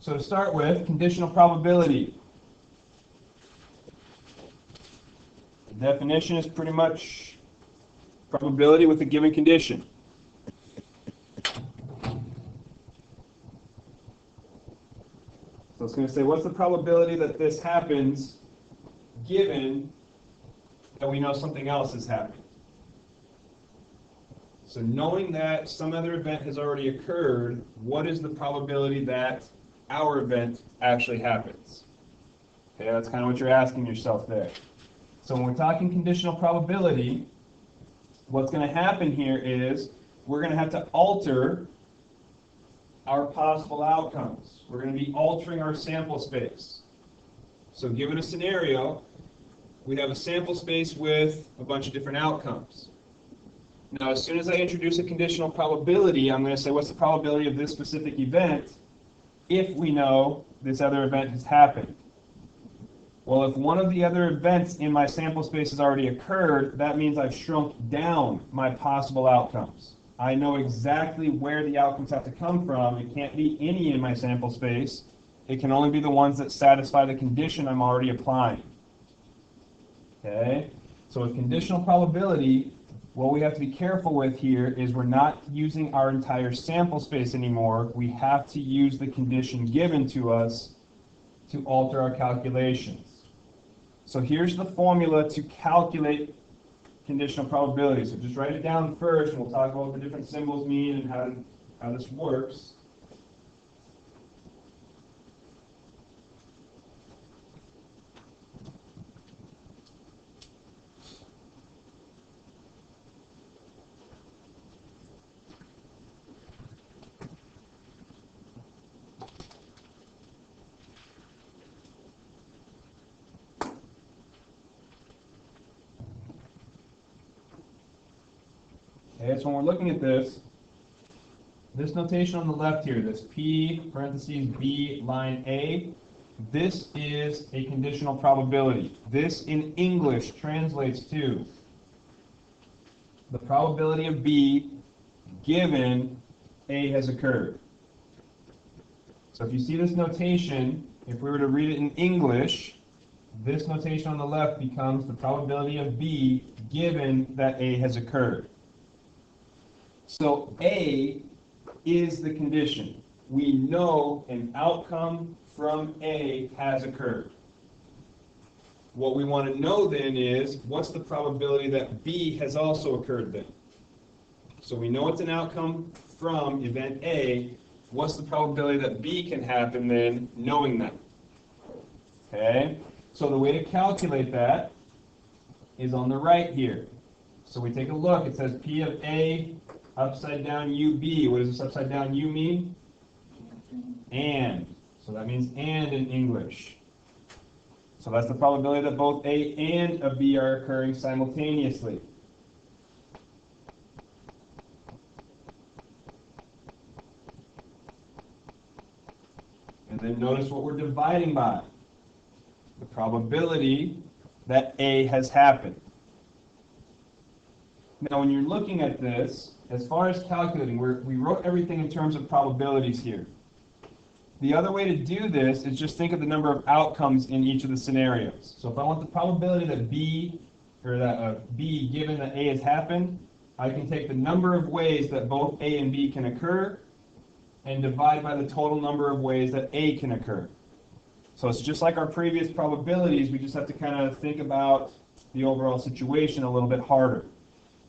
So to start with, conditional probability. The definition is pretty much probability with a given condition. So it's going to say, what's the probability that this happens given that we know something else has happened? So knowing that some other event has already occurred, what is the probability that our event actually happens? Okay, that's kind of what you're asking yourself there. So when we're talking conditional probability, what's going to happen here is we're going to have to alter our possible outcomes. We're going to be altering our sample space. So given a scenario, we have a sample space with a bunch of different outcomes. Now, as soon as I introduce a conditional probability, I'm going to say, what's the probability of this specific event if we know this other event has happened? Well, if one of the other events in my sample space has already occurred, that means I've shrunk down my possible outcomes. I know exactly where the outcomes have to come from. It can't be any in my sample space. It can only be the ones that satisfy the condition I'm already applying. Okay? So with conditional probability, what we have to be careful with here is we're not using our entire sample space anymore. We have to use the condition given to us to alter our calculations. So here's the formula to calculate conditional probability. So just write it down first, and we'll talk about what the different symbols mean and how this works. Okay, so when we're looking at this notation on the left here, this P parentheses B line A, this is a conditional probability. This in English translates to the probability of B given A has occurred. So if you see this notation, if we were to read it in English, this notation on the left becomes the probability of B given that A has occurred. So A is the condition. We know an outcome from A has occurred. What we want to know then is, what's the probability that B has also occurred then? So we know it's an outcome from event A. What's the probability that B can happen then, knowing that? Okay? So the way to calculate that is on the right here. So we take a look. It says P of A upside down UB. What does this upside down U mean? And. So that means and in English. So that's the probability that both A and a B are occurring simultaneously. And then notice what we're dividing by. The probability that A has happened. Now when you're looking at this, as far as calculating, we wrote everything in terms of probabilities here. The other way to do this is just think of the number of outcomes in each of the scenarios. So if I want the probability that B given that A has happened, I can take the number of ways that both A and B can occur and divide by the total number of ways that A can occur. So it's just like our previous probabilities, we just have to kind of think about the overall situation a little bit harder.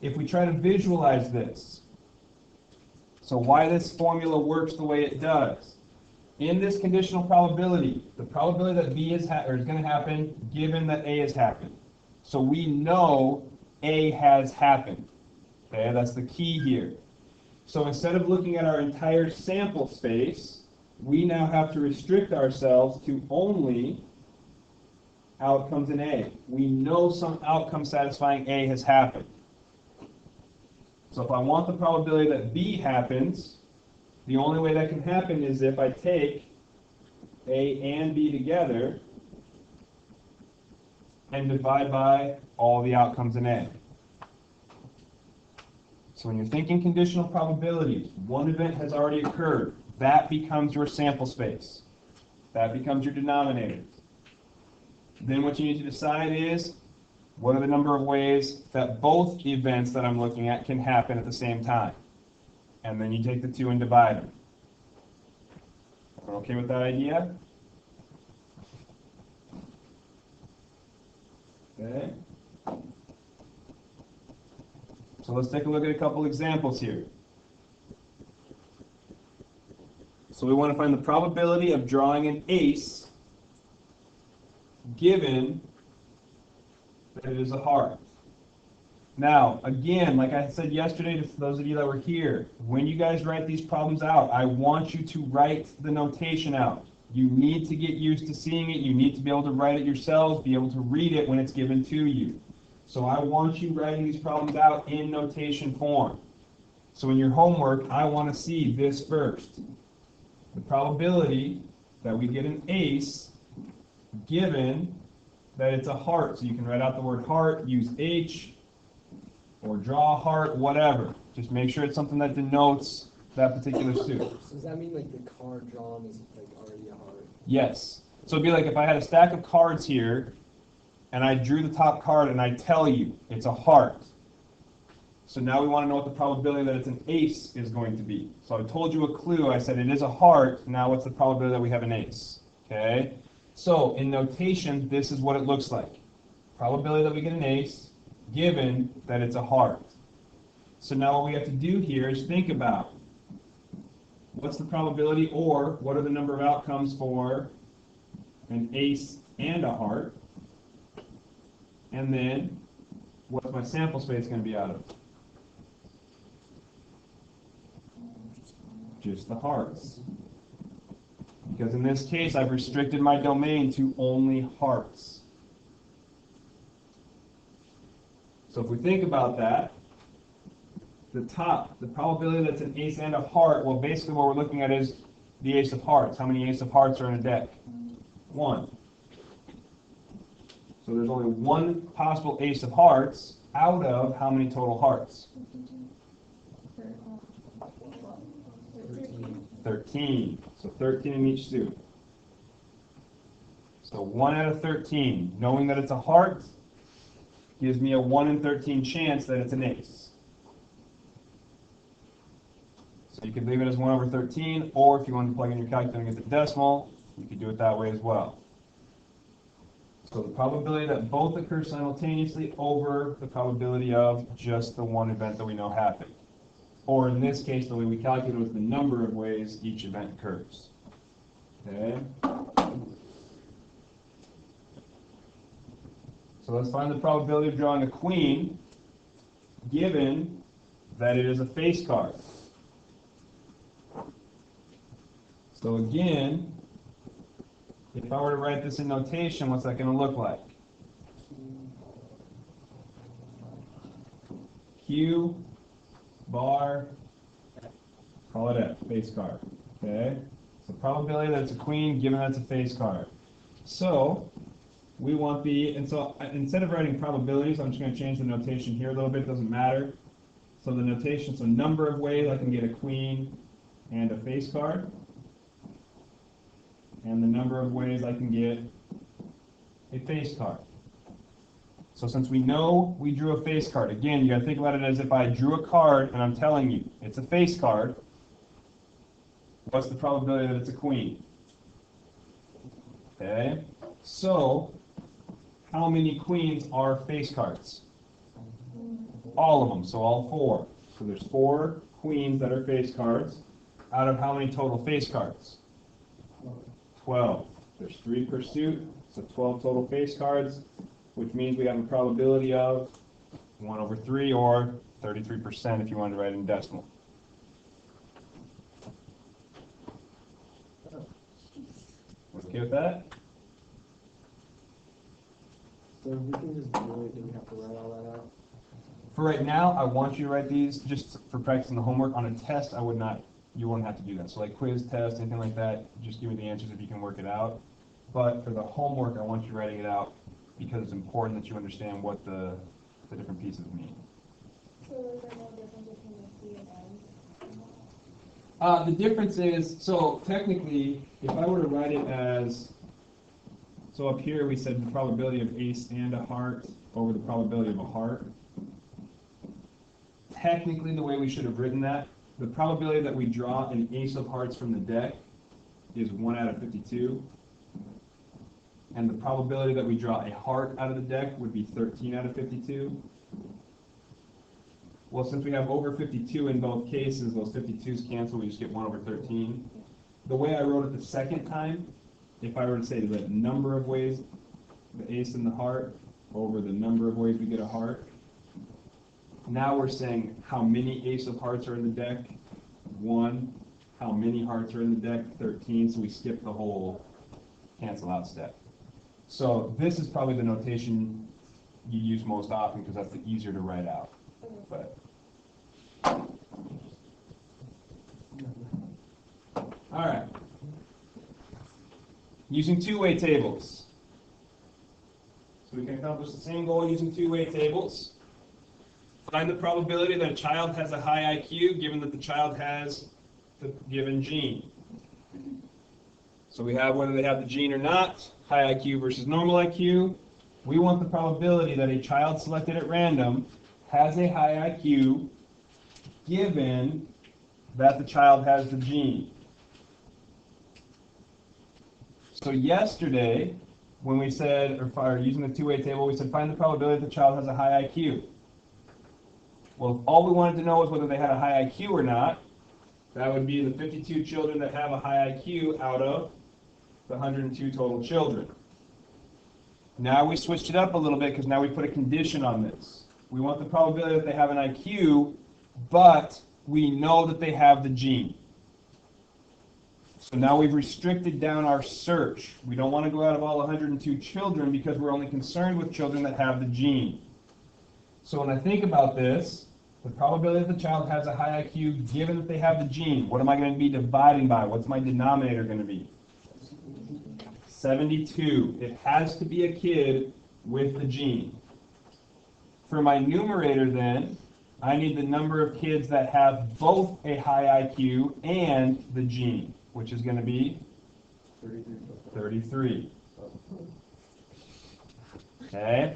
If we try to visualize this, so why this formula works the way it does. In this conditional probability, the probability that B is going to happen given that A has happened. So we know A has happened. Okay, that's the key here. So instead of looking at our entire sample space, we now have to restrict ourselves to only outcomes in A. We know some outcome satisfying A has happened. So if I want the probability that B happens, the only way that can happen is if I take A and B together and divide by all the outcomes in A. So when you're thinking conditional probabilities, one event has already occurred. That becomes your sample space. That becomes your denominator. Then what you need to decide is, what are the number of ways that both events that I'm looking at can happen at the same time? And then you take the two and divide them. Okay with that idea? Okay. So let's take a look at a couple examples here. So we want to find the probability of drawing an ace given that it is a heart. Now, again, like I said yesterday to those of you that were here, when you guys write these problems out, I want you to write the notation out. You need to get used to seeing it. You need to be able to write it yourselves, be able to read it when it's given to you. So I want you writing these problems out in notation form. So in your homework, I want to see this first. The probability that we get an ace given that it's a heart. So you can write out the word heart, use H, or draw a heart, whatever. Just make sure it's something that denotes that particular suit. So does that mean like the card drawn is like already a heart? Yes. So it'd be like if I had a stack of cards here, and I drew the top card and I tell you it's a heart. So now we want to know what the probability that it's an ace is going to be. So I told you a clue. I said it is a heart. Now what's the probability that we have an ace? Okay? So in notation, this is what it looks like. Probability that we get an ace given that it's a heart. So now what we have to do here is think about what's the probability, or what are the number of outcomes for an ace and a heart? And then, what's my sample space going to be out of? Just the hearts. Because in this case, I've restricted my domain to only hearts. So if we think about that, the probability that's an ace and a heart, well, basically what we're looking at is the ace of hearts. How many ace of hearts are in a deck? 1. So there's only one possible ace of hearts out of how many total hearts? 13. So 13 in each suit. So 1 out of 13. Knowing that it's a heart gives me a 1 in 13 chance that it's an ace. So you could leave it as 1 over 13, or if you wanted to plug in your calculator and get the decimal, you could do it that way as well. So the probability that both occur simultaneously over the probability of just the one event that we know happened. Or in this case, the way we calculate was the number of ways each event occurs. Okay? So let's find the probability of drawing a queen given that it is a face card. So again, if I were to write this in notation, what's that going to look like? Q bar, call it F, face card. Okay? So probability that it's a queen given that it's a face card. So we want and so instead of writing probabilities, I'm just going to change the notation here a little bit, doesn't matter. So the notation, so number of ways I can get a queen and a face card, and the number of ways I can get a face card. So since we know we drew a face card, again, you got to think about it as if I drew a card and I'm telling you it's a face card, what's the probability that it's a queen? Okay, so how many queens are face cards? All of them, so all 4. So there's 4 queens that are face cards out of how many total face cards? 12. There's 3 per suit, so 12 total face cards, which means we have a probability of 1 over 3, or 33% if you want to write it in decimal. Okay with that? So we can just do it, do we have to write all that out? For right now, I want you to write these just for practicing the homework. On a test, you won't have to do that. So like quiz, test, anything like that, just give me the answers if you can work it out. But for the homework, I want you writing it out because it's important that you understand what the different pieces mean. So is there no difference between the C and The difference is, so technically, if I were to write it as, so up here we said the probability of ace and a heart over the probability of a heart. Technically, the way we should have written that, the probability that we draw an ace of hearts from the deck is 1 out of 52. And the probability that we draw a heart out of the deck would be 13 out of 52. Well, since we have over 52 in both cases, those 52s cancel, we just get 1 over 13. The way I wrote it the second time, if I were to say the number of ways the ace and the heart over the number of ways we get a heart, now we're saying how many ace of hearts are in the deck? 1. How many hearts are in the deck? 13. So we skip the whole cancel out step. So this is probably the notation you use most often because that's the easier to write out. But all right. Using two-way tables. So we can accomplish the same goal using two-way tables. Find the probability that a child has a high IQ given that the child has the given gene. So we have whether they have the gene or not, high IQ versus normal IQ. We want the probability that a child selected at random has a high IQ given that the child has the gene. So yesterday, when we said, or using the two-way table, we said find the probability that the child has a high IQ. Well, if all we wanted to know was whether they had a high IQ or not, that would be the 52 children that have a high IQ out of the 102 total children. Now we switched it up a little bit because now we put a condition on this. We want the probability that they have an IQ, but we know that they have the gene. So now we've restricted down our search. We don't want to go out of all 102 children because we're only concerned with children that have the gene. So when I think about this, the probability that the child has a high IQ given that they have the gene, what am I going to be dividing by? What's my denominator going to be? 72. It has to be a kid with the gene. For my numerator then, I need the number of kids that have both a high IQ and the gene, which is going to be 33. Okay?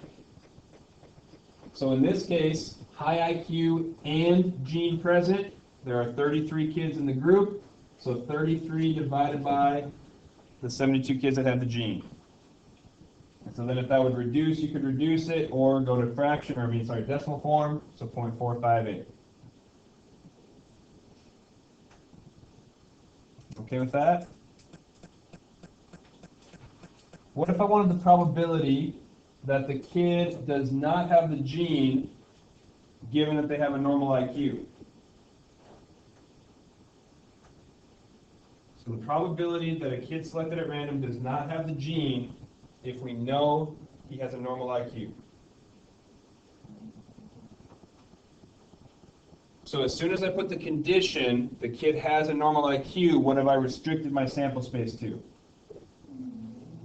So in this case, high IQ and gene present, there are 33 kids in the group, so 33 divided by the 72 kids that have the gene. And so then if that would reduce, you could reduce it or go to fraction, or decimal form, so 0.458. Okay with that? What if I wanted the probability that the kid does not have the gene given that they have a normal IQ? So the probability that a kid selected at random does not have the gene if we know he has a normal IQ. So as soon as I put the condition, the kid has a normal IQ, what have I restricted my sample space to?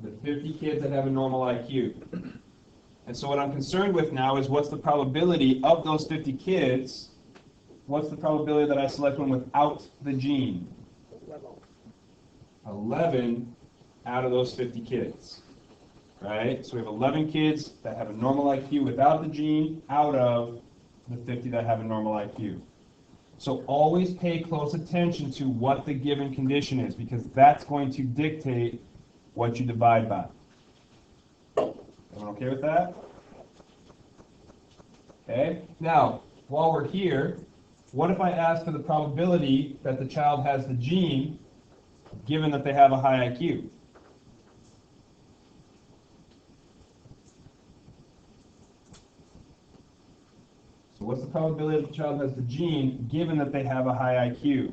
The 50 kids that have a normal IQ. And so what I'm concerned with now is what's the probability of those 50 kids, what's the probability that I select one without the gene? 11 out of those 50 kids. Right? So we have 11 kids that have a normal IQ without the gene out of the 50 that have a normal IQ. So always pay close attention to what the given condition is because that's going to dictate what you divide by. Everyone okay with that? Okay. Now, while we're here, what if I ask for the probability that the child has the gene given that they have a high IQ? So what's the probability that the child has the gene given that they have a high IQ?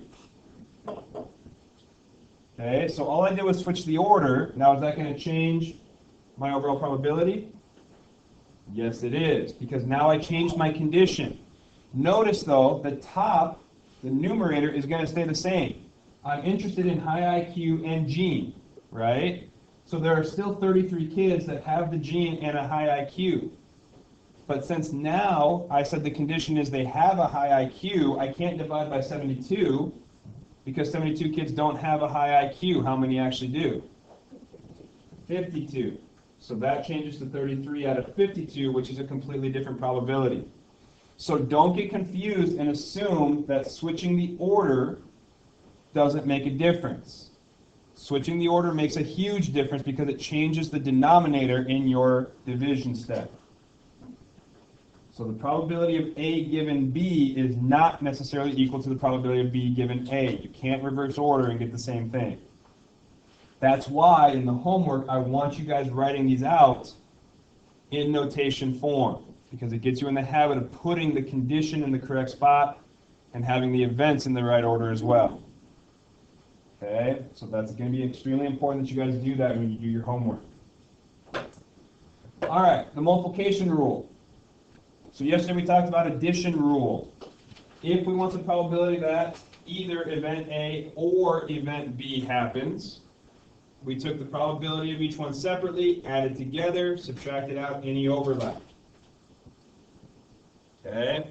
Okay, so all I did was switch the order. Now is that going to change my overall probability? Yes, it is, because now I changed my condition. Notice though, the top, the numerator, is going to stay the same. I'm interested in high IQ and gene, right? So there are still 33 kids that have the gene and a high IQ. But since now I said the condition is they have a high IQ, I can't divide by 72 Because 72 kids don't have a high IQ. How many actually do? 52. So that changes to 33 out of 52, which is a completely different probability. So don't get confused and assume that switching the order doesn't make a difference. Switching the order makes a huge difference because it changes the denominator in your division step. So the probability of A given B is not necessarily equal to the probability of B given A. You can't reverse order and get the same thing. That's why in the homework I want you guys writing these out in notation form, because it gets you in the habit of putting the condition in the correct spot and having the events in the right order as well. Okay, so that's going to be extremely important that you guys do that when you do your homework. All right, the multiplication rule. So yesterday we talked about addition rule. If we want the probability that either event A or event B happens, we took the probability of each one separately, added together, subtracted out any overlap. Okay?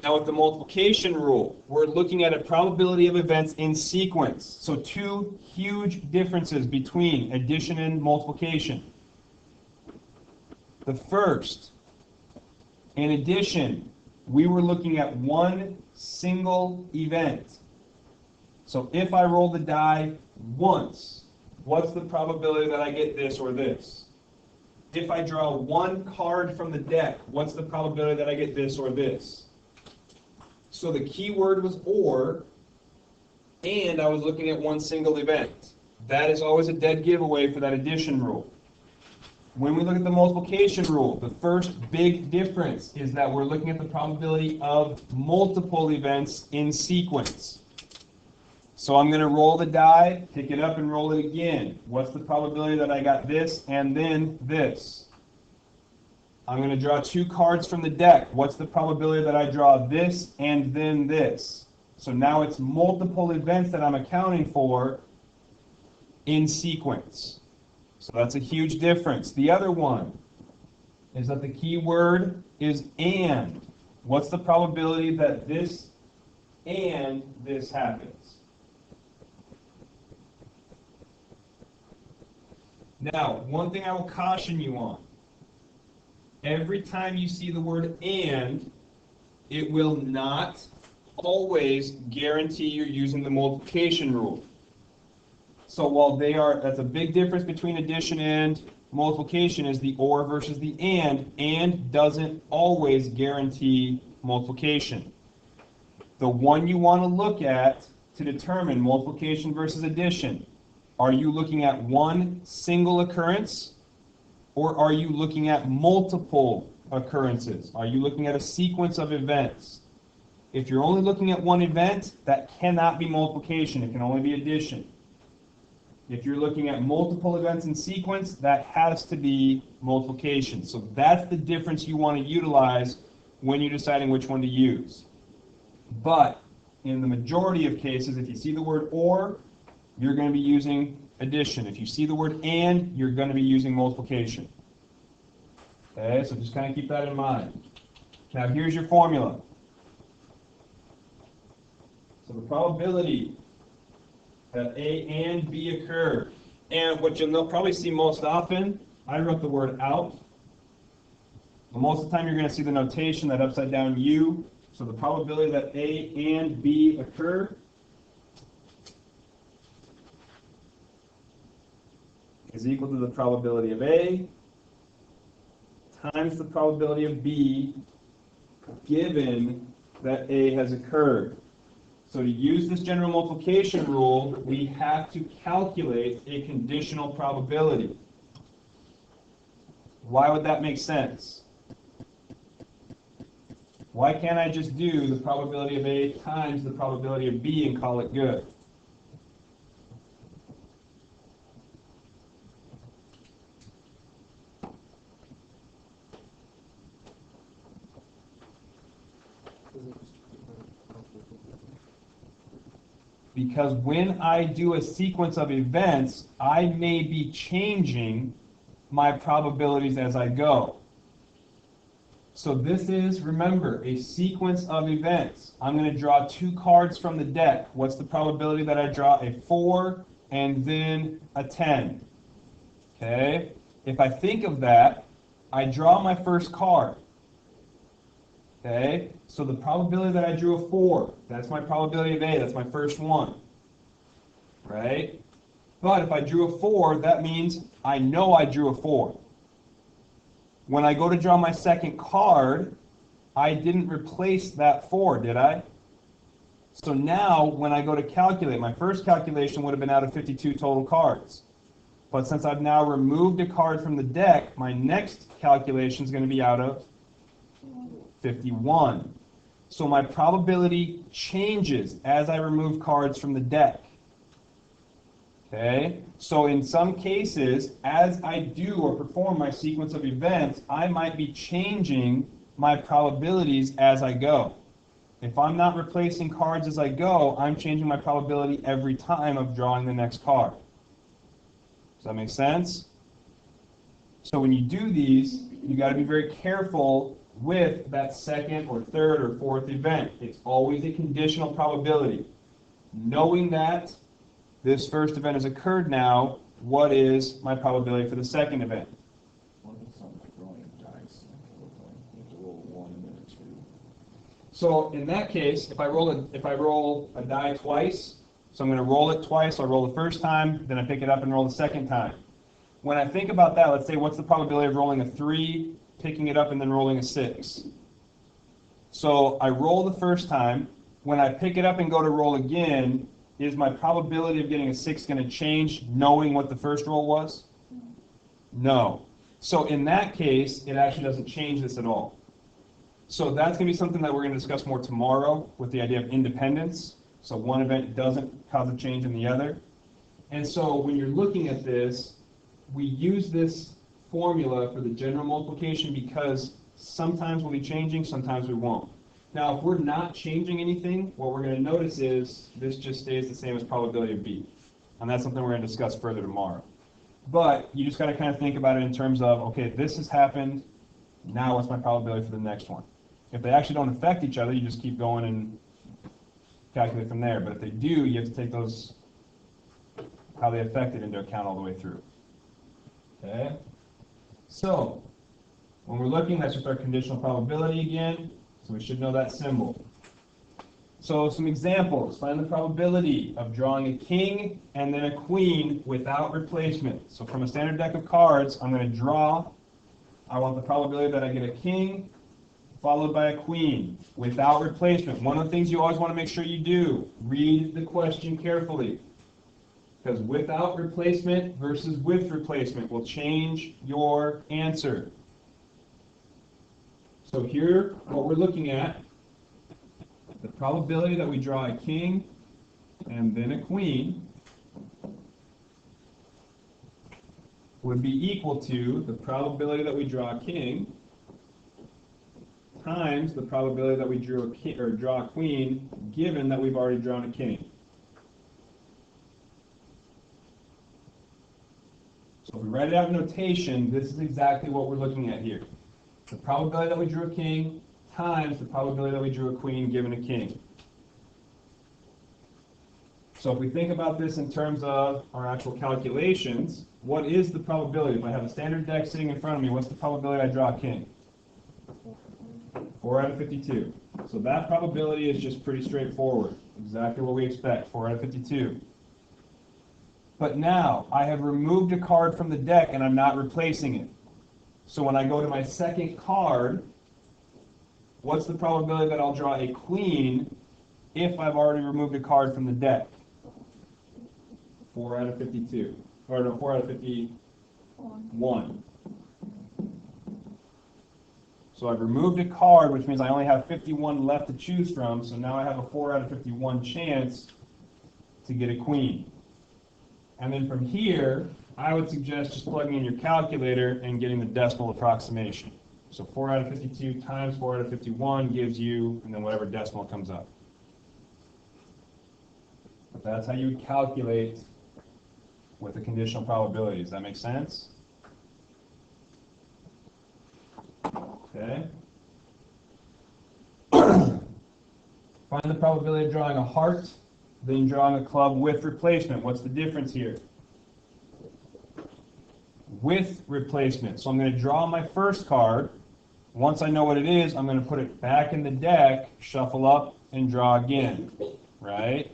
Now with the multiplication rule, we're looking at a probability of events in sequence. So two huge differences between addition and multiplication. The first, in addition, we were looking at one single event. So if I roll the die once, what's the probability that I get this or this? If I draw one card from the deck, what's the probability that I get this or this? So the key word was or, and I was looking at one single event. That is always a dead giveaway for that addition rule. When we look at the multiplication rule, the first big difference is that we're looking at the probability of multiple events in sequence. So I'm going to roll the die, pick it up, and roll it again. What's the probability that I got this and then this? I'm going to draw two cards from the deck. What's the probability that I draw this and then this? So now it's multiple events that I'm accounting for in sequence. So that's a huge difference. The other one is that the key word is and. What's the probability that this and this happens? Now, one thing I will caution you on. Every time you see the word and, it will not always guarantee you're using the multiplication rule. So while that's a big difference between addition and multiplication is the or versus the and doesn't always guarantee multiplication. The one you want to look at to determine multiplication versus addition, are you looking at one single occurrence or are you looking at multiple occurrences? Are you looking at a sequence of events? If you're only looking at one event, that cannot be multiplication. It can only be addition. If you're looking at multiple events in sequence, that has to be multiplication. So that's the difference you want to utilize when you're deciding which one to use. But in the majority of cases, if you see the word or, you're going to be using addition. If you see the word and, you're going to be using multiplication. Okay, so just kind of keep that in mind. Now here's your formula. So the probability that A and B occur, and what you'll probably see most often, I wrote the word out. But most of the time you're going to see the notation, that upside down U. So the probability that A and B occur is equal to the probability of A times the probability of B given that A has occurred. So to use this general multiplication rule, we have to calculate a conditional probability. Why would that make sense? Why can't I just do the probability of A times the probability of B and call it good? Because when I do a sequence of events, I may be changing my probabilities as I go. So this is, remember, a sequence of events. I'm going to draw 2 cards from the deck. What's the probability that I draw a 4 and then a 10? Okay? If I think of that, I draw my first card. Okay? So the probability that I drew a 4, that's my probability of A, that's my first one. Right? But if I drew a 4, that means I know I drew a 4. When I go to draw my second card, I didn't replace that 4, did I? So now, when I go to calculate, my first calculation would have been out of 52 total cards. But since I've now removed a card from the deck, my next calculation is going to be out of 51. So my probability changes as I remove cards from the deck. Okay? So in some cases, as I do or perform my sequence of events, I might be changing my probabilities as I go. If I'm not replacing cards as I go, I'm changing my probability every time of drawing the next card. Does that make sense? So when you do these, you got to be very careful with that second or third or fourth event. It's always a conditional probability. Knowing that this first event has occurred now, what is my probability for the second event? So in that case, if I roll a die twice, so I'm going to roll it twice. I'll roll the first time, then I pick it up and roll the second time. When I think about that, let's say what's the probability of rolling a 3, picking it up, and then rolling a 6? So I roll the first time. When I pick it up and go to roll again, is my probability of getting a 6 going to change knowing what the first roll was? No. So in that case, it actually doesn't change this at all. So that's going to be something that we're going to discuss more tomorrow with the idea of independence. So one event doesn't cause a change in the other. And so when you're looking at this, we use this formula for the general multiplication because sometimes we'll be changing, sometimes we won't. Now, if we're not changing anything, what we're going to notice is this just stays the same as probability of B. And that's something we're going to discuss further tomorrow. But you just got to kind of think about it in terms of, okay, this has happened, now what's my probability for the next one? If they actually don't affect each other, you just keep going and calculate from there. But if they do, you have to take those, how they affect it, into account all the way through. Okay? So, when we're looking, that's just our conditional probability again. So we should know that symbol. So some examples. Find the probability of drawing a king and then a queen without replacement. So from a standard deck of cards, I'm going to draw. I want the probability that I get a king followed by a queen without replacement. One of the things you always want to make sure you do, read the question carefully. Because without replacement versus with replacement will change your answer. So here, what we're looking at, the probability that we draw a king and then a queen would be equal to the probability that we draw a king times the probability that we drew a king, or draw a queen, given that we've already drawn a king. So if we write it out in notation, this is exactly what we're looking at here. The probability that we drew a king times the probability that we drew a queen given a king. So if we think about this in terms of our actual calculations, what is the probability? If I have a standard deck sitting in front of me, what's the probability I draw a king? 4 out of 52. So that probability is just pretty straightforward. Exactly what we expect, 4 out of 52. But now, I have removed a card from the deck and I'm not replacing it. So when I go to my second card, what's the probability that I'll draw a queen if I've already removed a card from the deck? 4 out of 52. Or no, 4 out of 51. So I've removed a card, which means I only have 51 left to choose from, so now I have a 4 out of 51 chance to get a queen. And then from here, I would suggest just plugging in your calculator and getting the decimal approximation. So 4 out of 52 times 4 out of 51 gives you, and then whatever decimal comes up. But that's how you would calculate with the conditional probability. Does that make sense? Okay. Find the probability of drawing a heart, then drawing a club with replacement. What's the difference here? With replacement. So I'm going to draw my first card. Once I know what it is, I'm going to put it back in the deck, shuffle up, and draw again, right?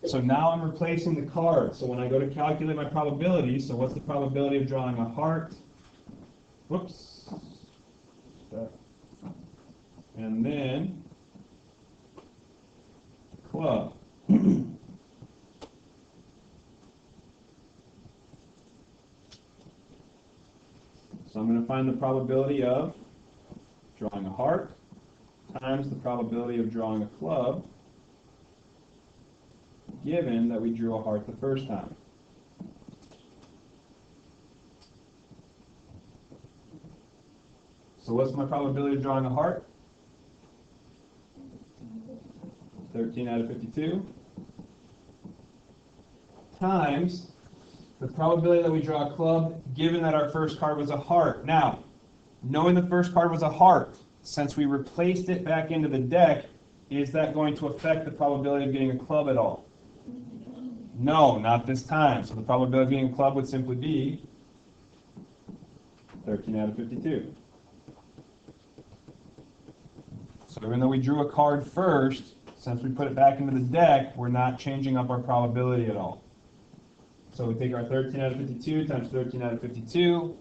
So now I'm replacing the card. So when I go to calculate my probability, so what's the probability of drawing a heart? Whoops. And then club. So I'm going to find the probability of drawing a heart times the probability of drawing a club, given that we drew a heart the first time. So what's my probability of drawing a heart? 13 out of 52 times the probability that we draw a club, given that our first card was a heart. Now, knowing the first card was a heart, since we replaced it back into the deck, is that going to affect the probability of getting a club at all? No, not this time. So the probability of getting a club would simply be 13 out of 52. So even though we drew a card first, since we put it back into the deck, we're not changing up our probability at all. So we take our 13 out of 52 times 13 out of 52.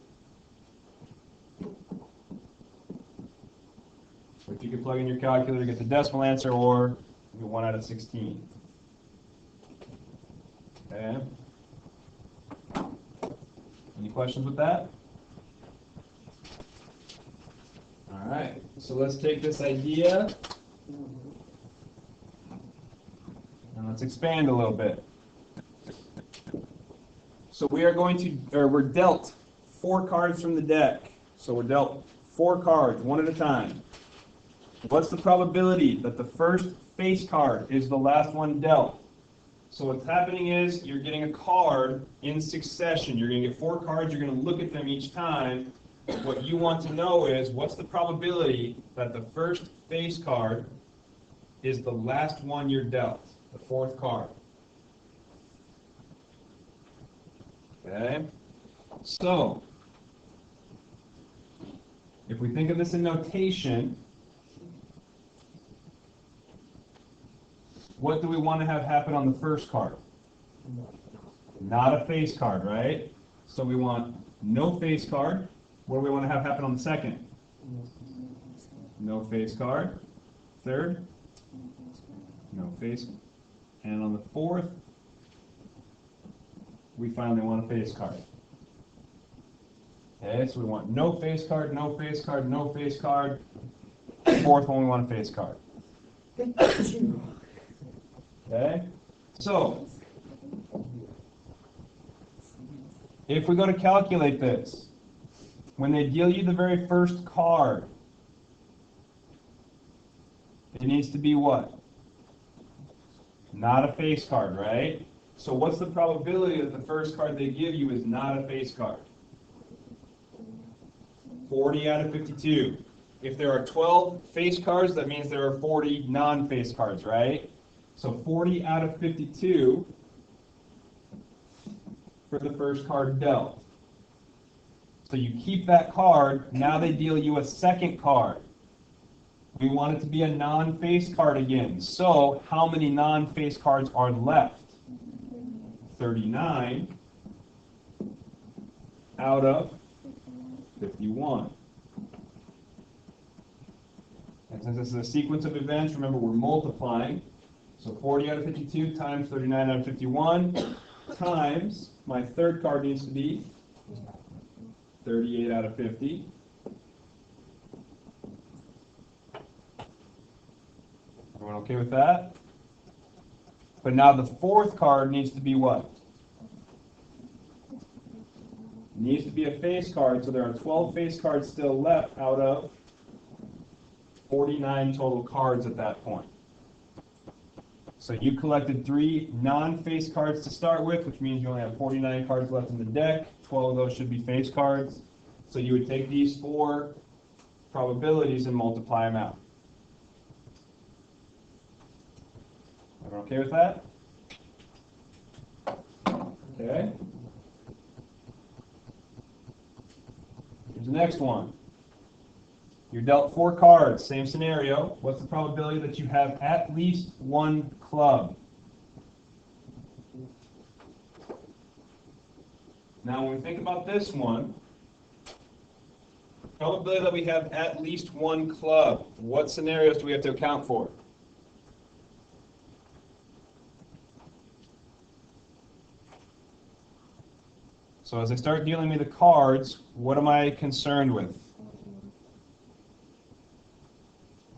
Which you can plug in your calculator to get the decimal answer, or you get 1 out of 16. Okay. Any questions with that? All right. So let's take this idea and let's expand a little bit. So we are going to, or we're dealt 4 cards from the deck. So we're dealt 4 cards, one at a time. What's the probability that the first face card is the last one dealt? So what's happening is you're getting a card in succession. You're going to get 4 cards. You're going to look at them each time. What you want to know is what's the probability that the first face card is the last one you're dealt, the 4th card. Okay? So, if we think of this in notation, what do we want to have happen on the first card? Not a face card, right? So we want no face card. What do we want to have happen on the second? No face card. Third? No face. And on the 4th, we finally want a face card. Okay, so we want no face card, no face card, no face card. 4th one, we want a face card. Okay, so if we go to calculate this, when they deal you the very first card, it needs to be what? Not a face card, right? So what's the probability that the first card they give you is not a face card? 40 out of 52. If there are 12 face cards, that means there are 40 non-face cards, right? So 40 out of 52 for the first card dealt. So you keep that card. Now they deal you a second card. We want it to be a non-face card again. So how many non-face cards are left? 39 out of 51. And since this is a sequence of events, remember we're multiplying. So 40 out of 52 times 39 out of 51 times my third card needs to be 38 out of 50. Everyone okay with that? But now the 4th card needs to be what? It needs to be a face card, so there are 12 face cards still left out of 49 total cards at that point. So you collected 3 non-face cards to start with, which means you only have 49 cards left in the deck. 12 of those should be face cards. So you would take these 4 probabilities and multiply them out. Everyone okay with that? Okay. Here's the next one. You're dealt 4 cards, same scenario. What's the probability that you have at least 1 club? Now, when we think about this one, probability that we have at least 1 club, what scenarios do we have to account for? So as I start dealing with the cards, what am I concerned with?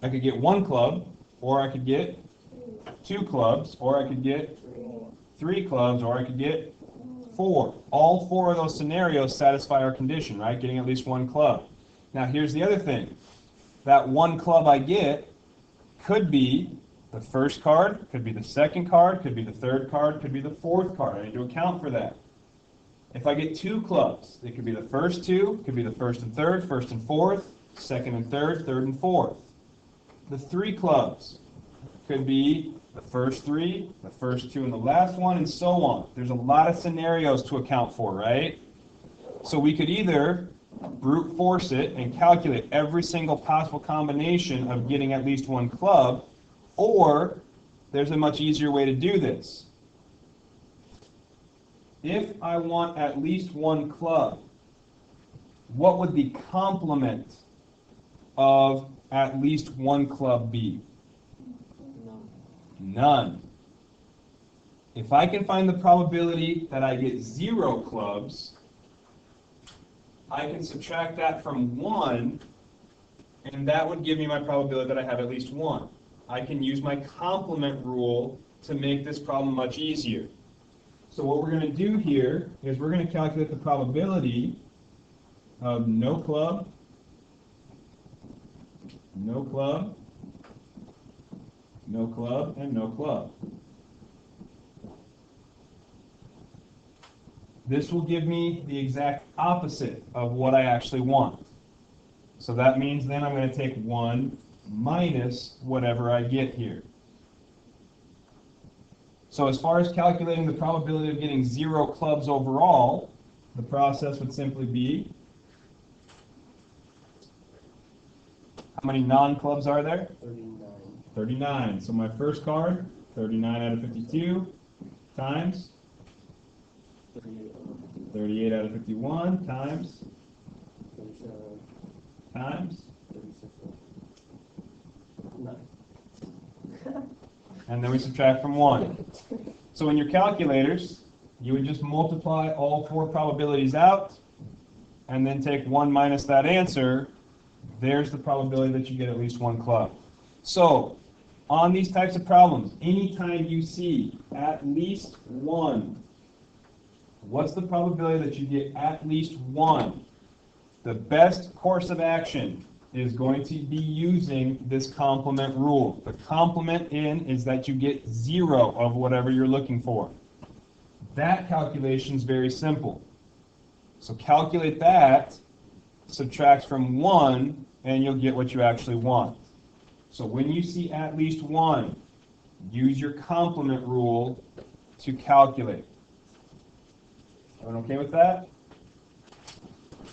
I could get 1 club, or I could get 2 clubs, or I could get 3 clubs, or I could get 4. All 4 of those scenarios satisfy our condition, right? Getting at least 1 club. Now here's the other thing. That 1 club I get could be the first card, could be the second card, could be the third card, could be the fourth card. I need to account for that. If I get 2 clubs, it could be the first 2, could be the first and third, first and fourth, second and third, third and fourth. The 3 clubs could be the first 3, the first 2, and the last one, and so on. There's a lot of scenarios to account for, right? So we could either brute force it and calculate every single possible combination of getting at least 1 club, or there's a much easier way to do this. If I want at least 1 club, what would the complement of at least 1 club be? None. If I can find the probability that I get 0 clubs, I can subtract that from 1, and that would give me my probability that I have at least 1. I can use my complement rule to make this problem much easier. So what we're going to do here is we're going to calculate the probability of no club, no club, no club, and no club. This will give me the exact opposite of what I actually want. So that means then I'm going to take 1 minus whatever I get here. So as far as calculating the probability of getting 0 clubs overall, the process would simply be, how many non-clubs are there? 39. 39. So my first card, 39 out of 52, times 38 out of 51, times 37. Times 36. 9. and then we subtract from 1. So in your calculators, you would just multiply all 4 probabilities out, and then take 1 minus that answer. There's the probability that you get at least 1 club. So on these types of problems, anytime you see at least 1, what's the probability that you get at least 1? The best course of action is going to be using this complement rule. The complement in is that you get 0 of whatever you're looking for. That calculation is very simple. So calculate that, subtract from 1, and you'll get what you actually want. So when you see at least 1, use your complement rule to calculate. Everyone okay with that?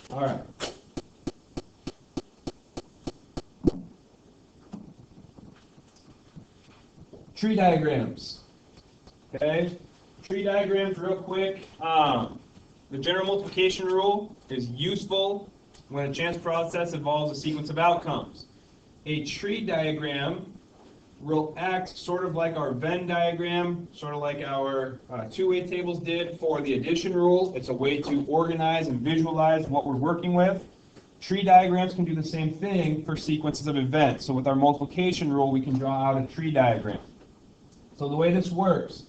All right. Tree diagrams. Okay? Tree diagrams, real quick. The general multiplication rule is useful when a chance process involves a sequence of outcomes. A tree diagram will act sort of like our Venn diagram, sort of like our two-way tables did for the addition rule. It's a way to organize and visualize what we're working with. Tree diagrams can do the same thing for sequences of events. So with our multiplication rule, we can draw out a tree diagram. So the way this works,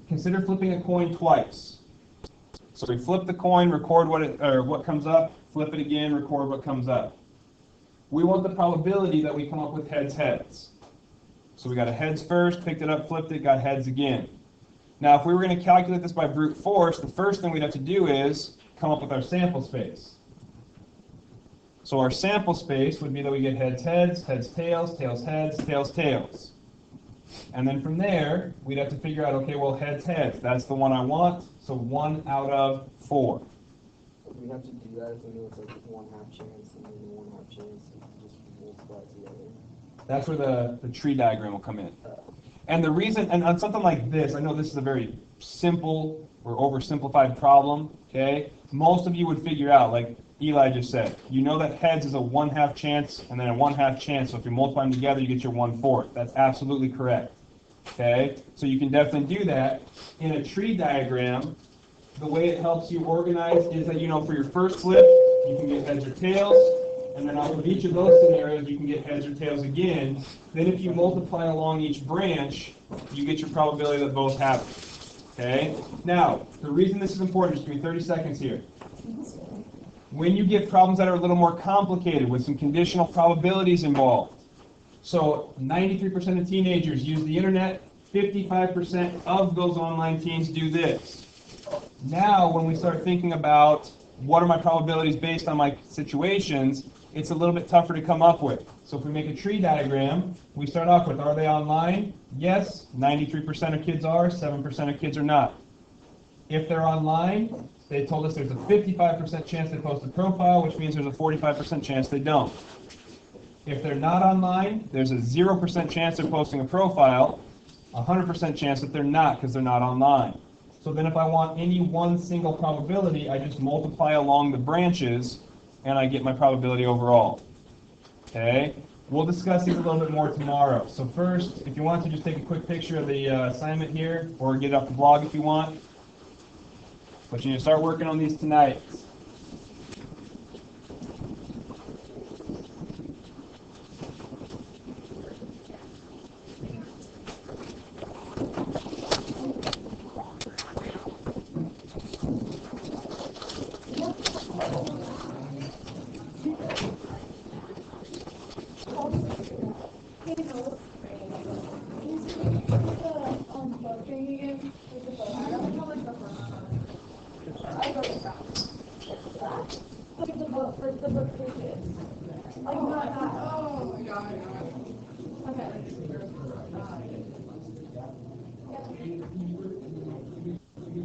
consider flipping a coin twice. So we flip the coin, record what comes up, flip it again, record what comes up. We want the probability that we come up with heads, heads. So we got a heads first, picked it up, flipped it, got heads again. Now if we were going to calculate this by brute force, the first thing we'd have to do is come up with our sample space. So our sample space would be that we get heads, heads, heads, tails, tails, heads, tails, tails. And then from there, we'd have to figure out, okay, well, heads, heads. That's the one I want. So 1 out of 4. We have to do that if we know it's like 1/2 chance and then 1/2 chance, just multiply it together. That's where the tree diagram will come in. And the reason, and on something like this, I know this is a very simple or oversimplified problem, okay? Most of you would figure out, like Eli just said, you know that heads is a 1/2 chance and then a 1/2 chance, so if you multiply them together, you get your 1/4. That's absolutely correct, okay? So you can definitely do that. In a tree diagram, the way it helps you organize is that, you know, for your first flip, you can get heads or tails, and then off of each of those scenarios, you can get heads or tails again. Then if you multiply along each branch, you get your probability that both happen. Okay? Now, the reason this is important, just give me 30 seconds here. When you get problems that are a little more complicated with some conditional probabilities involved, so 93% of teenagers use the internet, 55% of those online teens do this. Now, when we start thinking about what are my probabilities based on my situations, it's a little bit tougher to come up with. So if we make a tree diagram, we start off with, are they online? Yes, 93% of kids are, 7% of kids are not. If they're online, they told us there's a 55% chance they post a profile, which means there's a 45% chance they don't. If they're not online, there's a 0% chance they're posting a profile, 100% chance that they're not because they're not online. So then if I want any one single probability, I just multiply along the branches and I get my probability overall. Okay? We'll discuss these a little bit more tomorrow. So first, if you want to just take a quick picture of the assignment here, or get it off the blog if you want. But you need to start working on these tonight. Like the book